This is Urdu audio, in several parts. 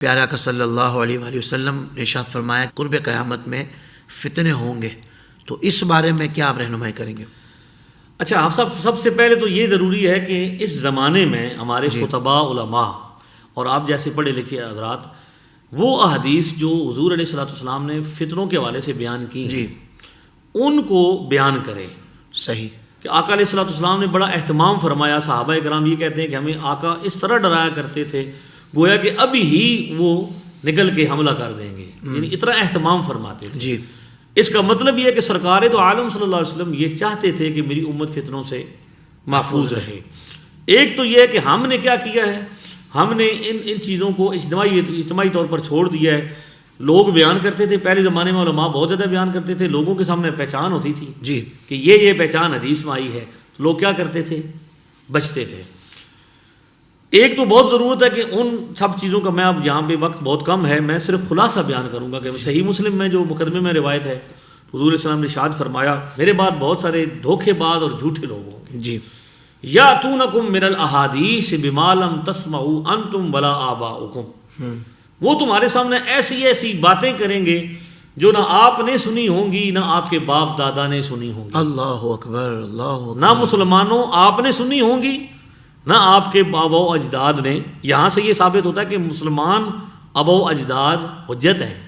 پیارے آقا صلی اللہ علیہ وآلہ وسلم نے ارشاد فرمایا قرب قیامت میں فتنے ہوں گے، تو اس بارے میں کیا آپ رہنمائی کریں گے؟ اچھا، آپ سب سے پہلے تو یہ ضروری ہے کہ اس زمانے میں ہمارے خطباء علماء اور آپ جیسے پڑھے لکھے حضرات وہ احادیث جو حضور علیہ الصلوۃ والسلام نے فتنوں کے حوالے سے بیان کی ہیں ان کو بیان کریں۔ صحیح کہ آقا علیہ الصلوۃ والسلام نے بڑا اہتمام فرمایا، صحابہ کرام یہ کہتے ہیں کہ ہمیں آقا اس طرح ڈرایا کرتے تھے گویا کہ ابھی ہی وہ نکل کے حملہ کر دیں گے، یعنی اتنا اہتمام فرماتے تھے۔ جی، اس کا مطلب یہ ہے کہ سرکار دو عالم صلی اللہ علیہ وسلم یہ چاہتے تھے کہ میری امت فتنوں سے محفوظ رہے۔ ایک تو یہ ہے کہ ہم نے کیا کیا ہے، ہم نے ان چیزوں کو اجتماعی طور پر چھوڑ دیا ہے۔ لوگ بیان کرتے تھے، پہلے زمانے میں علماء بہت زیادہ بیان کرتے تھے، لوگوں کے سامنے پہچان ہوتی تھی جی کہ یہ پہچان حدیث میں آئی ہے، تو لوگ کیا کرتے تھے، بچتے تھے۔ ایک تو بہت ضرورت ہے کہ ان سب چیزوں کا میں اب یہاں پہ وقت بہت کم ہے، میں صرف خلاصہ بیان کروں گا کہ صحیح مسلم میں جو مقدمے میں روایت ہے، حضور علیہ السلام نے ارشاد فرمایا میرے بعد بہت سارے دھوکے باز اور جھوٹے لوگ ہوں گے، جی یاتونکم من الاحادیث بما لم تسمعوا انتم ولا آباؤکم، وہ تمہارے سامنے ایسی ایسی باتیں کریں گے جو نہ آپ نے سنی ہوں گی نہ آپ کے باپ دادا نے سنی ہوں گی۔ اللہ اکبر، اللہ اکبر۔ نہ مسلمانوں آپ نے سنی ہوں گی نہ آپ کے آبا و اجداد نے۔ یہاں سے یہ ثابت ہوتا ہے کہ مسلمان آبا و اجداد حجت ہیں،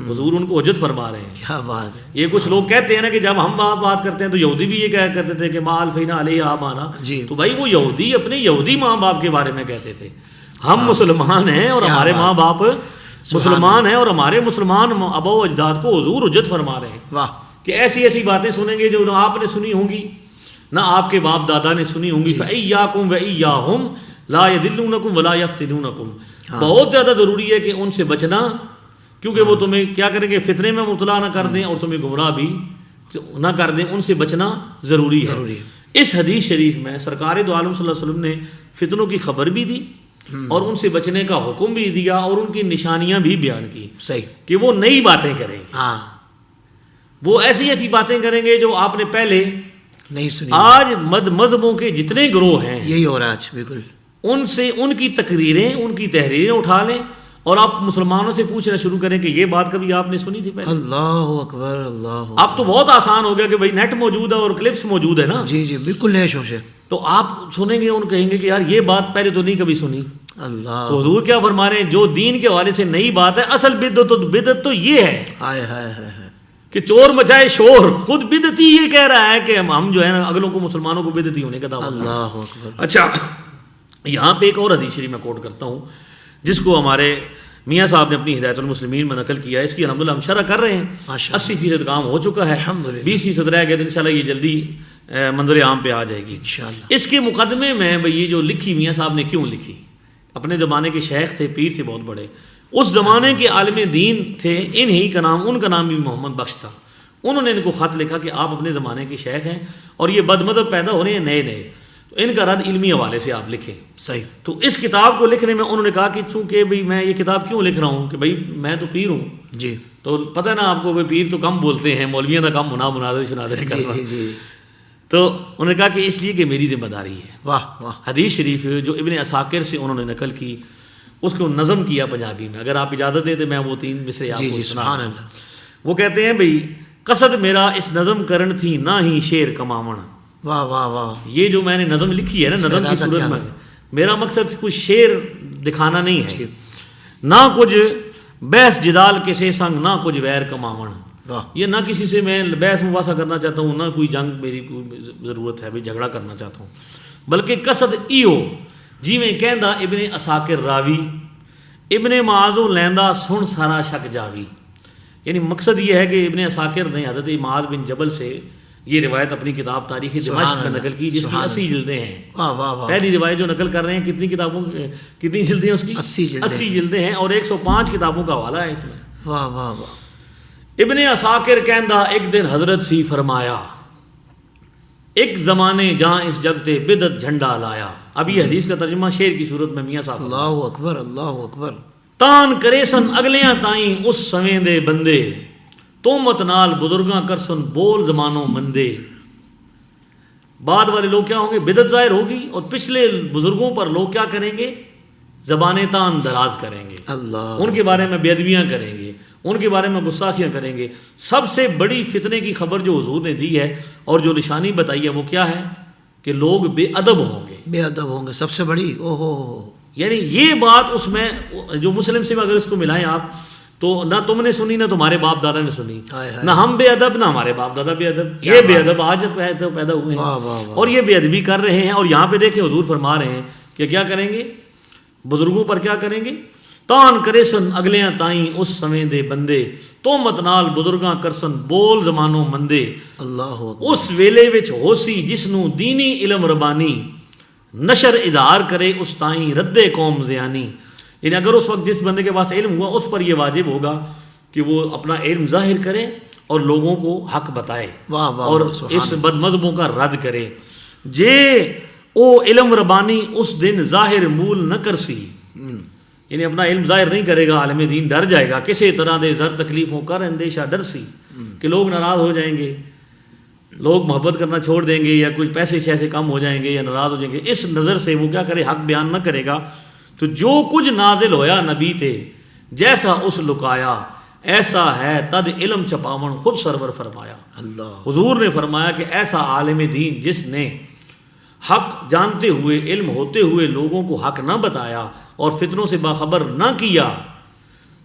حضور ان کو حجت فرما رہے ہیں۔ کیا بات ہے! یہ کچھ لوگ کہتے ہیں نا کہ جب ہم بات کرتے ہیں تو یہودی بھی یہ کہا کرتے تھے کہ ما الفینا علیہ آبانا، جی تو بھائی وہ یہودی اپنے یہودی ماں باپ کے بارے میں کہتے تھے، ہم مسلمان ہیں اور ہمارے ماں باپ مسلمان ہیں اور ہمارے مسلمان آبا و اجداد کو حضور حجت فرما رہے ہیں۔ واہ! کہ ایسی ایسی باتیں سنیں گے جو نہ آپ نے سنی ہوں گی نہ آپ کے باپ دادا نے سنی ہوں گی۔ فَإِيَّاكُمْ وَإِيَّاهُمْ لَا يَضِلُّونَكُمْ وَلَا يَفْتِنُونَكُمْ، بہت زیادہ ضروری ہے کہ ان سے بچنا، کیونکہ وہ تمہیں کیا کریں گے، فتنے میں مبتلا نہ کر دیں اور تمہیں گمراہ بھی نہ کر دیں، ان سے بچنا ضروری ہے۔ اس حدیث شریف میں سرکار دو عالم صلی اللہ علیہ وسلم نے فتنوں کی خبر بھی دی اور ان سے بچنے کا حکم بھی دیا اور ان کی نشانیاں بھی بیان کی۔ صحیح کہ وہ نئی باتیں کریں گے، ہاں، وہ ایسی ایسی باتیں کریں گے جو آپ نے پہلے نہیں سنی۔ آج مذہبوں کے جتنے گروہ ہیں یہی ہو رہا ہے آج، بالکل۔ ان سے ان کی تقریریں ان کی تحریریں اٹھا لیں اور آپ مسلمانوں سے پوچھنا شروع کریں کہ یہ بات کبھی آپ نے سنی تھی پہلے؟ اللہ اکبر، اللہ اب تو بہت آسان ہو گیا کہ بھائی نیٹ موجود ہے اور کلپس موجود ہے نا، جی جی بالکل نئے شوشے۔ تو آپ سنیں گے ان کہیں گے کہ یار یہ بات پہلے تو نہیں کبھی سنی۔ اللہ، تو حضور کیا فرما رہے ہیں، جو دین کے حوالے سے نئی بات ہے، اصل بدعت تو یہ ہے ہائے ہائے ہائے ہائے، کہ چور مچائے شور، خود بدعتی یہ کہہ رہا ہے کہ ہم جو ہے نا اگلوں کو مسلمانوں کو بدعتی ہونے کا دعویٰ۔ اللہ اکبر۔ اچھا، یہاں پہ ایک اور حدیث شریف میں کوٹ کرتا ہوں جس کو ہمارے میاں صاحب نے اپنی ہدایت المسلمین میں نقل کیا ہے، اس کی الحمدللہ ہم شرح کر رہے ہیں، 80% کام ہو چکا ہے، 20% رہ گئے، تو انشاءاللہ یہ جلدی منظر عام پہ آ جائے گی انشاءاللہ۔ اس کے مقدمے میں یہ جو لکھی میاں صاحب نے کیوں لکھی، اپنے زمانے کے شیخ تھے، پیر تھے بہت بڑے، اس زمانے کے عالم دین تھے، ان کا نام بھی محمد بخش تھا۔ انہوں نے ان کو خط لکھا کہ آپ اپنے زمانے کے شیخ ہیں اور یہ بد مذہب پیدا ہو رہے ہیں نئے، تو ان کا رد علمی حوالے سے آپ لکھیں۔ صحیح۔ تو اس کتاب کو لکھنے میں انہوں نے کہا کہ چونکہ بھئی میں یہ کتاب کیوں لکھ رہا ہوں کہ بھئی میں تو پیر ہوں، جی، تو پتہ ہے نا آپ کو، پیر تو کم بولتے ہیں، مولویوں کا کم مناظر شناظر کرنا، جی جی، تو انہوں نے کہا کہ اس لیے کہ میری ذمہ داری ہے۔ واہ واہ، حدیث شریف جو ابن عساکر سے انہوں نے نقل کی، اس کو نظم کیا پنجابی میں، اگر آپ اجازت دیں تو میں وہ 3 مصرے آپ کو سبحان اللہ۔ وہ کہتے ہیں بھئی قصد میرا اس نظم کرن تھی نہ ہی شعر کماون، واہ واہ واہ، یہ جو میں نے نظم لکھی ہے نا، نظم کی صورت میں، میرا مقصد کچھ شعر دکھانا نہیں ہے، نہ کچھ بحث جدال کسی سنگ نہ کچھ ویر کماون، یہ نہ کسی سے میں بحث مباحثہ کرنا چاہتا ہوں، نہ کوئی جنگ میری کوئی ضرورت ہے بھی جھگڑا کرنا چاہتا ہوں، بلکہ قصد ایو جی میں کہندا ابن عساکر راوی ابن معاذ لیندا سن سارا شک جاوی، یعنی مقصد یہ ہے کہ ابن عساکر نے حضرت معاذ بن جبل سے یہ روایت اپنی کتاب تاریخ دمشق میں نقل کی، جس کی 80 جلدیں ہیں۔ واہ واہ واہ، پہلی روایت جو نقل کر رہے ہیں کتنی جلدیں ہیں اس کی؟ 80 جلدیں ہیں اور 105 کتابوں کا حوالہ ہے اس میں۔ واہ واہ واہ۔ ابن عساکر کہندا ایک دن حضرت سی فرمایا، ایک زمانے جہاں اس جگ تے بدعت جھنڈا لایا۔ اب یہ حدیث کا ترجمہ شعر کی صورت میں میاں صاحب، اللہ اکبر، اللہ اکبر۔ تان کرے سن اگلیاں تائیں اس سویں دے بندے، تومت نال بزرگاں کر سن بول زمانوں مندے۔ بعد والے لوگ کیا ہوں گے، بدعت ظاہر ہوگی اور پچھلے بزرگوں پر لوگ کیا کریں گے، زبانیں تان دراز کریں گے، اللہ، ان کے بارے میں بے ادبیاں کریں گے، ان کے بارے میں گستاخیاں کریں گے۔ سب سے بڑی فتنے کی خبر جو حضور نے دی ہے اور جو نشانی بتائی ہے وہ کیا ہے؟ کہ لوگ بے ادب ہوں گے، بے ادب ہوں گے، سب سے بڑی اوہو، یعنی یہ بات اس میں جو مسلم سے اگر اس کو ملائیں آپ تو نہ تم نے سنی نہ تمہارے باپ دادا نے سنی، نہ ہم بے ادب نہ ہمارے باپ دادا بے ادب، یہ بے ادب آج پیدا ہوئے ہیں اور یہ بے ادبی کر رہے ہیں۔ اور یہاں پہ دیکھیں حضور فرما رہے ہیں کہ کیا کریں گے؟ بزرگوں پر کیا کریں گے؟ تان کرے سن اگلیاں تائیں اس سمیں دے بندے، تو مت نال بزرگاں کرسن بول زمانوں مندے، اللہ، اس ویلے وچ ہوسی جس نو دینی علم ربانی، نشر اظہار کرے اس تائیں رد قوم زیانی۔ یعنی اگر اس وقت جس بندے کے پاس علم ہوا اس پر یہ واجب ہوگا کہ وہ اپنا علم ظاہر کرے اور لوگوں کو حق بتائے اور اس بد مذہبوں کا رد کرے۔ جے او علم ربانی اس دن ظاہر مول نہ کرسی، یعنی اپنا علم ظاہر نہیں کرے گا عالم دین ڈر جائے گا، کسی طرح دے زر تکلیفوں کر اندیشہ ڈر سی کہ لوگ ناراض ہو جائیں گے، لوگ محبت کرنا چھوڑ دیں گے، یا کچھ پیسے شیسے کم ہو جائیں گے یا ناراض ہو جائیں گے، اس نظر سے وہ کیا کرے؟ حق بیان نہ کرے گا۔ تو جو کچھ نازل ہویا نبی تے جیسا اس لکایا، ایسا ہے تد علم چھپاون خود سرور فرمایا۔ اللہ، حضور نے فرمایا کہ ایسا عالم دین جس نے حق جانتے ہوئے علم ہوتے ہوئے لوگوں کو حق نہ بتایا اور فتنوں سے باخبر نہ کیا،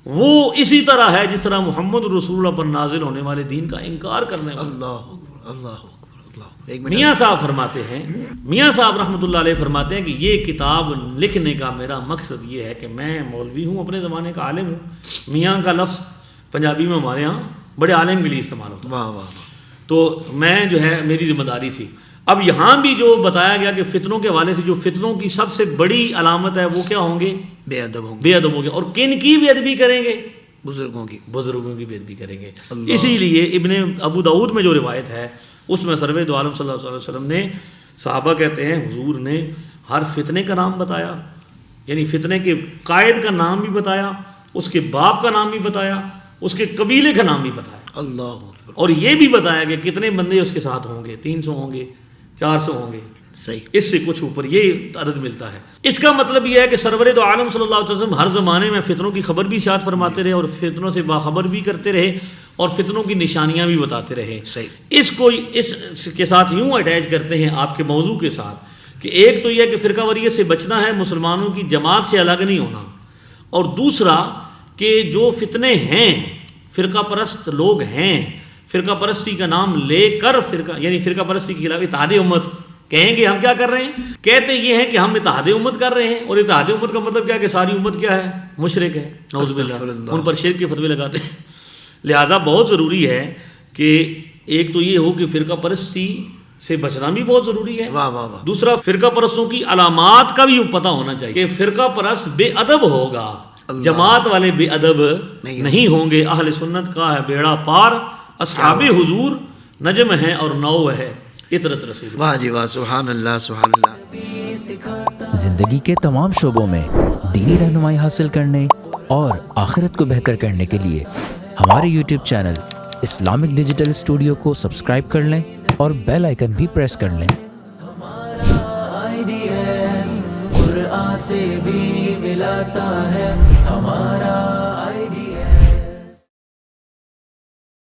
وہ اسی طرح ہے جس طرح محمد رسول اللہ پر نازل ہونے والے دین کا انکار کرنے والا۔ اللہ، اللہ، اللہ۔ میاں صاحب فرماتے ہیں، میاں صاحب رحمۃ اللہ علیہ فرماتے ہیں کہ یہ کتاب لکھنے کا میرا مقصد یہ ہے کہ میں مولوی ہوں، اپنے زمانے کا عالم ہوں، میاں کا لفظ پنجابی میں ہمارے ہاں بڑے عالم کے لیے استعمال ہوتا ہے، واہ واہ، تو میں جو ہے میری ذمہ داری تھی۔ اب یہاں بھی جو بتایا گیا کہ فتنوں کے حوالے سے جو فتنوں کی سب سے بڑی علامت ہے وہ کیا ہوں گے؟ بے ادب ہوں گے، بے ادب ہوں گے۔ اور کن کی بے ادبی کریں گے؟ بزرگوں کی، بزرگوں کی بے ادبی کریں گے۔ اسی لیے ابن ابو داؤد میں جو روایت ہے اس میں سرور دو عالم صلی اللہ علیہ وسلم نے، صحابہ کہتے ہیں حضور نے ہر فتنے کا نام بتایا، یعنی فتنے کے قائد کا نام بھی بتایا، اس کے باپ کا نام بھی بتایا، اس کے قبیلے کا نام بھی بتایا، اللہ، اور یہ بھی بتایا کہ کتنے بندے اس کے ساتھ ہوں گے، 300 ہوں گے، 400 ہوں گے، صحیح، اس سے کچھ اوپر یہ عدد ملتا ہے۔ اس کا مطلب یہ ہے کہ سرور دو عالم صلی اللہ علیہ وسلم ہر زمانے میں فتنوں کی خبر بھی اشاعت فرماتے رہے اور فتنوں سے باخبر بھی کرتے رہے اور فتنوں کی نشانیاں بھی بتاتے رہے۔ صحیح، اس کو اس کے ساتھ یوں اٹیچ کرتے ہیں آپ کے موضوع کے ساتھ کہ ایک تو یہ کہ فرقہ واریت سے بچنا ہے، مسلمانوں کی جماعت سے الگ نہیں ہونا، اور دوسرا کہ جو فتنے ہیں، فرقہ پرست لوگ ہیں، فرقہ پرستی کا نام لے کر یعنی فرقہ پرستی کے خلاف اتحاد امت کہیں گے، ہم کیا کر رہے ہیں؟ کہتے یہ ہیں کہ ہم اتحاد امت کر رہے ہیں، اور اتحاد امت کا مطلب کیا ہے کہ ساری امت کیا ہے؟ مشرک ہے، نعوذ باللہ، ان پر شرک کے فتوے لگاتے ہیں۔ لہذا بہت ضروری ہے کہ ایک تو یہ ہو کہ فرقہ پرستی سے بچنا بھی بہت ضروری ہے، واہ واہ واہ، دوسرا فرقہ پرستوں کی علامات کا بھی پتہ ہونا چاہیے کہ فرقہ پرست بے ادب ہوگا، جماعت والے بے ادب نہیں ہوں گے۔ اہل سنت کا ہے بیڑا پار، اصحاب حضور نجم ہے اور نو ہے اطرت رسول۔ واہ جی واہ، سبحان اللہ، سبحان اللہ۔ زندگی کے تمام شعبوں میں دینی رہنمائی حاصل کرنے اور آخرت کو بہتر کرنے کے لیے ہمارے YouTube channel Islamic digital studio کو سبسکرائب کر لیں اور بیل آئیکن بھی پریس کر لیں۔ قرآن سے بھی ملاتا ہے ہمارا